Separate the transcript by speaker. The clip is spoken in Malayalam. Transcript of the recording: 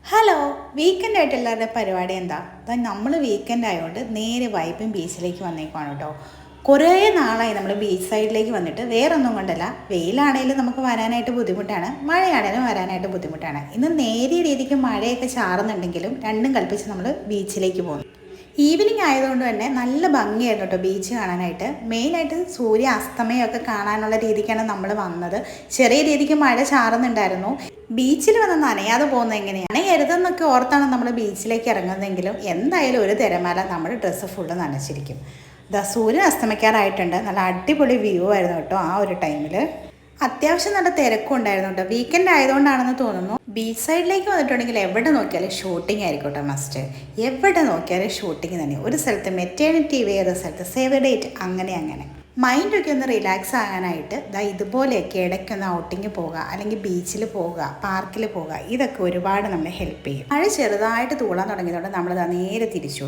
Speaker 1: ഹലോ, വീക്കെൻഡ് ആയിട്ട് എല്ലാവരുടെ പരിപാടി എന്താ? നമ്മൾ വീക്കെൻഡ് ആയതുകൊണ്ട് നേരെ വൈപ്പിൻ ബീച്ചിലേക്ക് വന്നേക്കുവാണ് കേട്ടോ. കുറേ നാളായി നമ്മൾ ബീച്ച് സൈഡിലേക്ക് വന്നിട്ട്. വേറെ ഒന്നും കൊണ്ടല്ല, വെയിലാണെങ്കിലും നമുക്ക് വരാനായിട്ട് ബുദ്ധിമുട്ടാണ്, മഴയാണെങ്കിലും വരാനായിട്ട് ബുദ്ധിമുട്ടാണ്. ഇന്ന് നേരിയ രീതിക്ക് മഴയൊക്കെ ചാറുന്നുണ്ടെങ്കിലും രണ്ടും കൽപ്പിച്ച് നമ്മൾ ബീച്ചിലേക്ക് പോകുന്നു. ഈവനിങ് ആയതുകൊണ്ട് തന്നെ നല്ല ഭംഗിയായിരുന്നു കേട്ടോ ബീച്ച് കാണാനായിട്ട്. മെയിനായിട്ട് സൂര്യ അസ്തമയമൊക്കെ കാണാനുള്ള രീതിക്കാണ് നമ്മൾ വന്നത്. ചെറിയ രീതിക്ക് മഴ ചാറുന്നുണ്ടായിരുന്നു. ബീച്ചിൽ വന്ന് നനയാതെ പോകുന്നത് എങ്ങനെയാണ് നനയരുതെന്നൊക്കെ ഓർത്താണ് നമ്മൾ ബീച്ചിലേക്ക് ഇറങ്ങുന്നതെങ്കിലും എന്തായാലും ഒരു തിരമാല നമ്മുടെ ഡ്രസ്സ് ഫുള്ള് നനച്ചിരിക്കും. സൂര്യൻ അസ്തമിക്കാറായിട്ടുണ്ട്. നല്ല അടിപൊളി വ്യൂ ആയിരുന്നു കേട്ടോ ആ ഒരു ടൈമിൽ. അത്യാവശ്യം നല്ല തിരക്കും ഉണ്ടായിരുന്നു കേട്ടോ. വീക്കെൻഡ് ആയതുകൊണ്ടാണെന്ന് തോന്നുന്നു. ബീച്ച് സൈഡിലേക്ക് വന്നിട്ടുണ്ടെങ്കിൽ എവിടെ നോക്കിയാലും ഷൂട്ടിംഗ് ആയിരിക്കും കേട്ടോ മസ്റ്റ്. എവിടെ നോക്കിയാലും ഷൂട്ടിംഗ് തന്നെ. ഒരു സ്ഥലത്ത് മെറ്റേണിറ്റി, വേറെ സ്ഥലത്ത് സേവ് ഡേറ്റ്, അങ്ങനെ മൈൻഡൊക്കെ ഒന്ന് റിലാക്സ് ആകാനായിട്ട് ഇതുപോലെയൊക്കെ ഇടയ്ക്കൊന്ന് ഔട്ടിങ് പോകുക, അല്ലെങ്കിൽ ബീച്ചിൽ പോകുക, പാർക്കിൽ പോകുക, ഇതൊക്കെ ഒരുപാട് നമ്മളെ ഹെൽപ്പ് ചെയ്യും. മഴ ചെറുതായിട്ട് തൂളാൻ തുടങ്ങിയതുകൊണ്ട് നമ്മൾ നേരെ തിരിച്ചു.